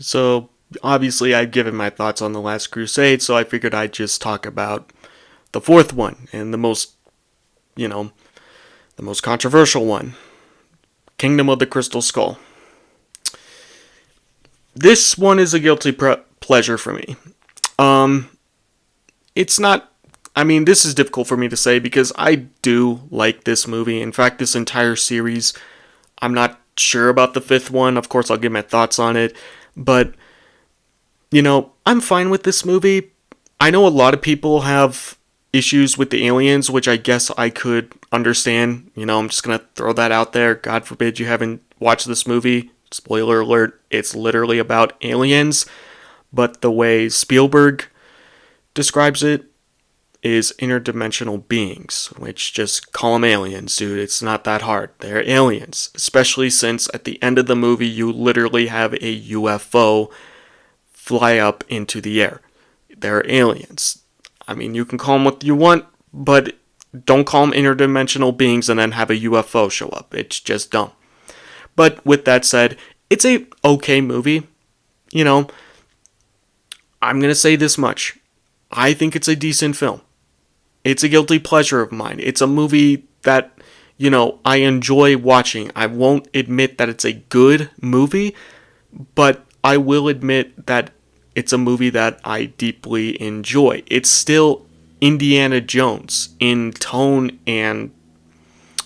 So, obviously, I've given my thoughts on The Last Crusade, so I figured I'd just talk about the fourth one and you know, the most controversial one, Kingdom of the Crystal Skull. This one is a guilty pleasure for me. Um, it's not. I mean, this is difficult for me to say because I do like this movie. In fact, this entire series. I'm not sure about the fifth one. Of course, I'll give my thoughts on it, but I'm fine with this movie. I know a lot of people have issues with the aliens, which I guess I could understand. I'm just gonna throw that out there. God forbid you haven't watched this movie. Spoiler alert, it's literally about aliens, but the way Spielberg describes it is interdimensional beings, which just call them aliens, dude. It's not that hard. They're aliens, especially since at the end of the movie you literally have a UFO fly up into the air. They're aliens. I mean, you can call them what you want, but don't call them interdimensional beings and then have a UFO show up. It's just dumb. But with that said, it's a okay movie. You know, I'm going to say this much. I think it's a decent film. It's a guilty pleasure of mine. It's a movie that, I enjoy watching. I won't admit that it's a good movie, but I will admit that it's a movie that I deeply enjoy. It's still Indiana Jones in tone and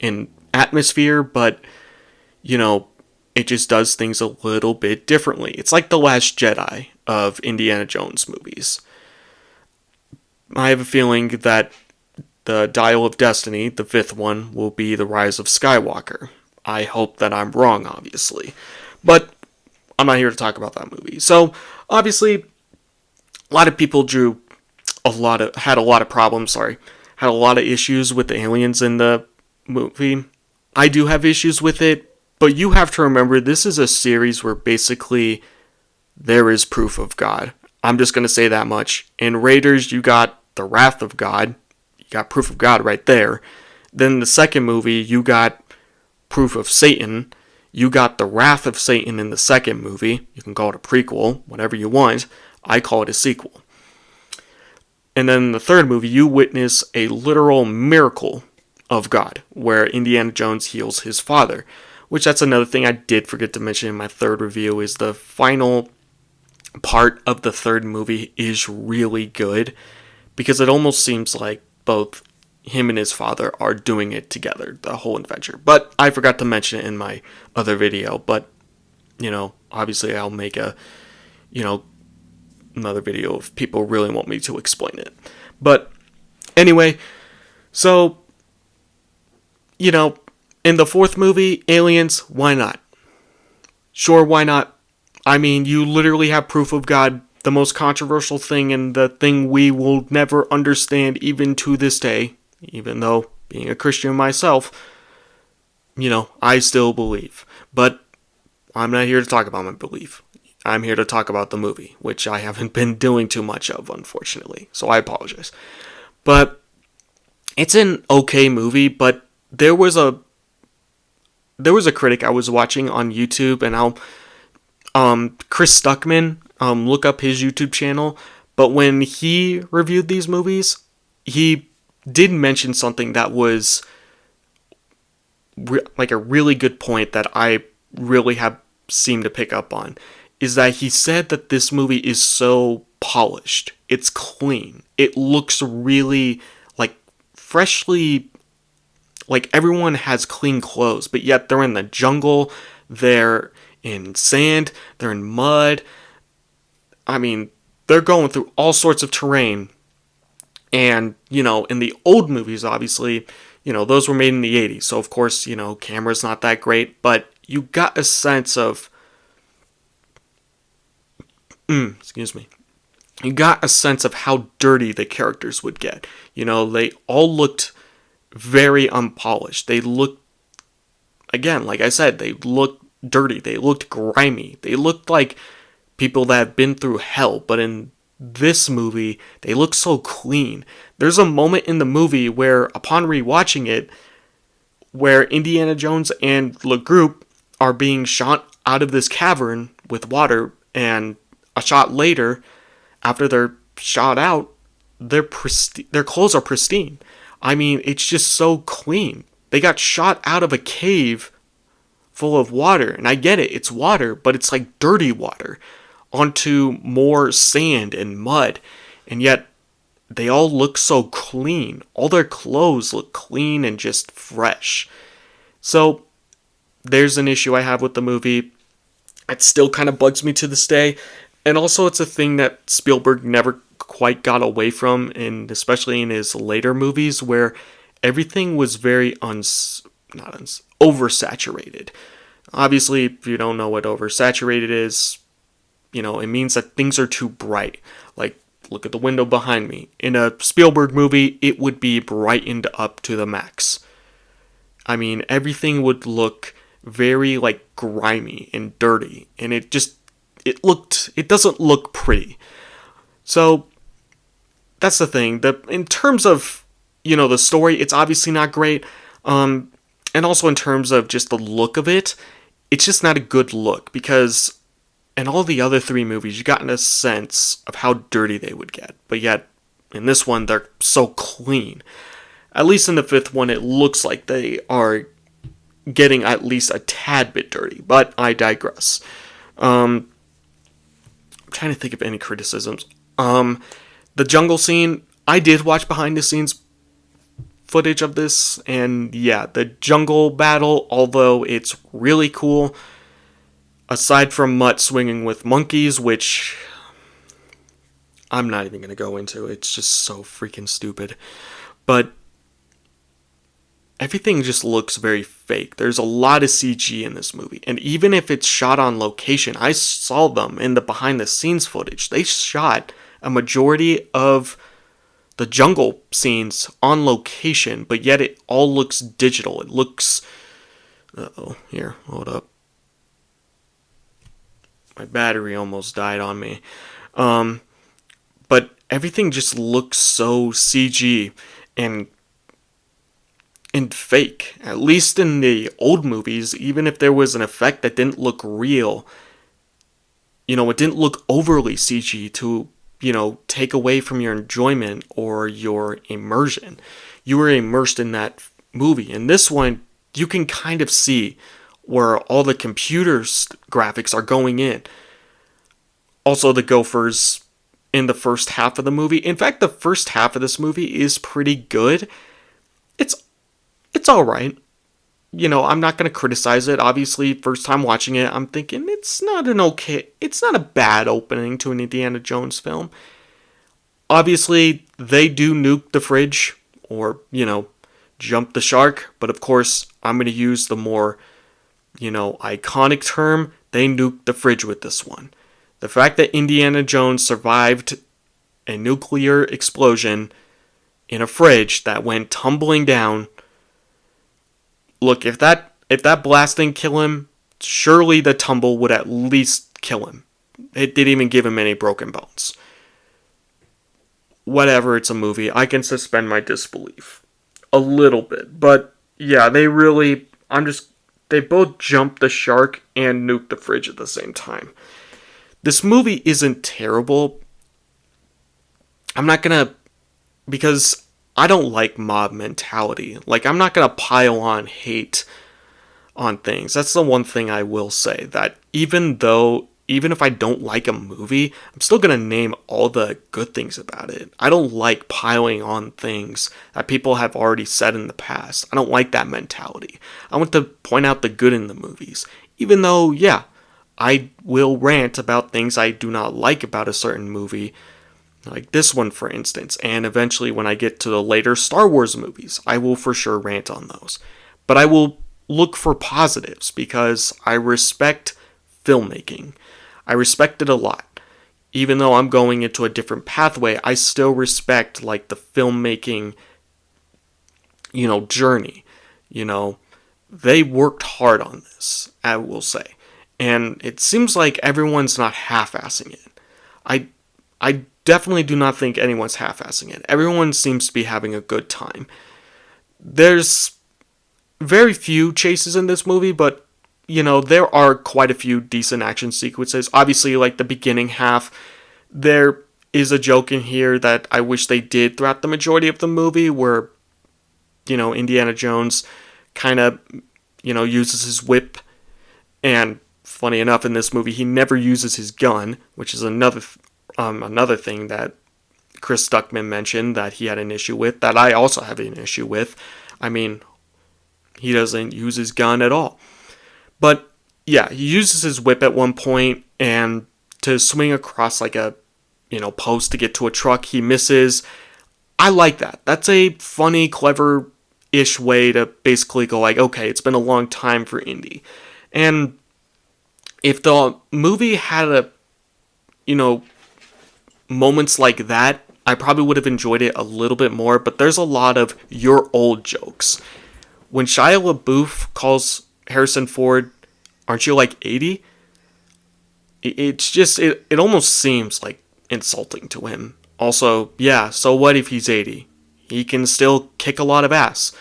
in atmosphere, but, it just does things a little bit differently. It's like The Last Jedi of Indiana Jones movies. I have a feeling that the Dial of Destiny, the fifth one, will be The Rise of Skywalker. I hope that I'm wrong, obviously. But I'm not here to talk about that movie. So, obviously, a lot of people had a lot of problems, had a lot of issues with the aliens in the movie. I do have issues with it, but you have to remember this is a series where basically there is proof of God. I'm just going to say that much. In Raiders, you got the wrath of God. You got proof of God right there. Then the second movie, you got proof of Satan. You got the wrath of Satan in the second movie. You can call it a prequel, whatever you want. I call it a sequel. And then in the third movie, you witness a literal miracle of God, where Indiana Jones heals his father. Which that's another thing I did forget to mention in my third review, is the final part of the third movie is really good, because it almost seems like both him and his father are doing it together, the whole adventure. But I forgot to mention it in my other video, but, obviously I'll make another video if people really want me to explain it. But anyway, so, in the fourth movie, aliens, why not? Sure, why not? I mean, you literally have proof of God, the most controversial thing and the thing we will never understand even to this day, even though being a Christian myself, I still believe. But I'm not here to talk about my belief. I'm here to talk about the movie, which I haven't been doing too much of, unfortunately. So I apologize. But it's an okay movie, but there was a critic I was watching on YouTube, and Chris Stuckman, look up his YouTube channel. But when he reviewed these movies, he did mention something that was like a really good point that I really have seemed to pick up on, is that he said that this movie is so polished. It's clean. It looks really like freshly, like everyone has clean clothes, but yet they're in the jungle, they're in sand, they're in mud. I mean, they're going through all sorts of terrain. And, in the old movies, obviously, those were made in the 80s. So, of course, camera's not that great, but you got a sense of, excuse me. You got a sense of how dirty the characters would get. They all looked very unpolished. They looked, again, like I said, they looked dirty. They looked grimy. They looked like people that have been through hell. But in this movie, they look so clean. There's a moment in the movie where, upon rewatching it, where Indiana Jones and Le Group are being shot out of this cavern with water, and a shot later, after they're shot out, their clothes are pristine. I mean, it's just so clean. They got shot out of a cave full of water, and I get it, it's water, but it's like dirty water onto more sand and mud, and yet they all look so clean. All their clothes look clean and just fresh. So there's an issue I have with the movie. It still kind of bugs me to this day. And also it's a thing that Spielberg never quite got away from, and especially in his later movies, where everything was very oversaturated. Obviously, if you don't know what oversaturated is, it means that things are too bright. Like, look at the window behind me. In a Spielberg movie, it would be brightened up to the max. I mean, everything would look very, like, grimy and dirty, and it doesn't look pretty. So, that's the thing. In terms of, the story, it's obviously not great. And also in terms of just the look of it, it's just not a good look, because in all the other three movies, you got a sense of how dirty they would get. But yet, in this one, they're so clean. At least in the fifth one, it looks like they are getting at least a tad bit dirty. But I digress. I'm trying to think of any criticisms. The jungle scene, I did watch behind the scenes footage of this, and yeah, the jungle battle, although it's really cool, aside from Mutt swinging with monkeys, which I'm not even going to go into, it's just so freaking stupid, but everything just looks very fake. There's a lot of CG in this movie, and even if it's shot on location, I saw them in the behind the scenes footage, they shot a majority of the jungle scenes on location, but yet it all looks digital. It looks... here, hold up. My battery almost died on me. But everything just looks so CG and fake. At least in the old movies, even if there was an effect that didn't look real, it didn't look overly CG to take away from your enjoyment or your immersion. You were immersed in that movie. In this one, you can kind of see where all the computer graphics are going in. Also, the gophers in the first half of the movie. In fact, the first half of this movie is pretty good. It's alright. I'm not going to criticize it. Obviously, first time watching it, I'm thinking it's not a bad opening to an Indiana Jones film. Obviously, they do nuke the fridge, or, jump the shark, but of course, I'm going to use the more, iconic term, they nuked the fridge with this one. The fact that Indiana Jones survived a nuclear explosion in a fridge that went tumbling down. Look, if that blast didn't kill him, surely the tumble would at least kill him. It didn't even give him any broken bones. Whatever, it's a movie. I can suspend my disbelief a little bit. But yeah, they both jumped the shark and nuked the fridge at the same time. This movie isn't terrible. Because I don't like mob mentality. Like, I'm not going to pile on hate on things. That's the one thing I will say, that even if I don't like a movie, I'm still going to name all the good things about it. I don't like piling on things that people have already said in the past. I don't like that mentality. I want to point out the good in the movies. Even though, yeah, I will rant about things I do not like about a certain movie, like this one, for instance, and eventually when I get to the later Star Wars movies, I will for sure rant on those. But I will look for positives, because I respect filmmaking. I respect it a lot. Even though I'm going into a different pathway, I still respect, like, the filmmaking, journey. They worked hard on this, I will say. And it seems like everyone's not half-assing it. I definitely do not think anyone's half-assing it. Everyone seems to be having a good time. There's very few chases in this movie, but, there are quite a few decent action sequences. Obviously, like the beginning half, there is a joke in here that I wish they did throughout the majority of the movie where, Indiana Jones kind of, uses his whip. And funny enough, in this movie, he never uses his gun, which is another thing that Chris Stuckman mentioned that he had an issue with, that I also have an issue with. I mean, he doesn't use his gun at all. But yeah, he uses his whip at one point, and to swing across like a, post to get to a truck, he misses. I like that. That's a funny, clever-ish way to basically go like, okay, it's been a long time for Indy. And if the movie had moments like that, I probably would have enjoyed it a little bit more, but there's a lot of "you're old" jokes. When Shia LaBeouf calls Harrison Ford, "Aren't you like 80?" It's just, it almost seems like insulting to him. Also, yeah, so what if he's 80? He can still kick a lot of ass.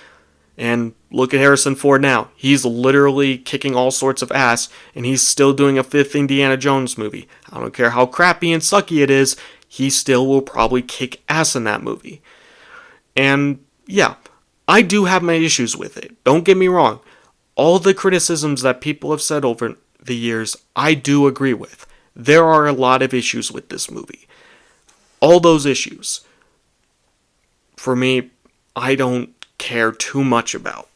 And look at Harrison Ford now. He's literally kicking all sorts of ass, and he's still doing a fifth Indiana Jones movie. I don't care how crappy and sucky it is, he still will probably kick ass in that movie. And yeah, I do have my issues with it. Don't get me wrong. All the criticisms that people have said over the years, I do agree with. There are a lot of issues with this movie. All those issues, for me, I don't care too much about.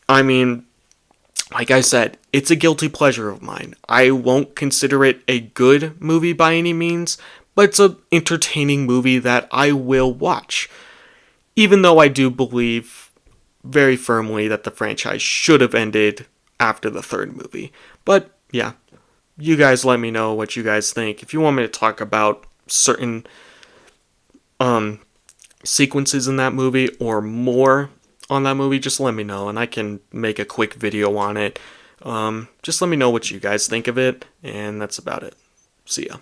I mean, like I said, it's a guilty pleasure of mine. I won't consider it a good movie by any means, but it's an entertaining movie that I will watch. Even though I do believe very firmly that the franchise should have ended after the third movie. But yeah, you guys let me know what you guys think. If you want me to talk about certain sequences in that movie or more on that movie, just let me know and I can make a quick video on it. Just let me know what you guys think of it, and that's about it. See ya.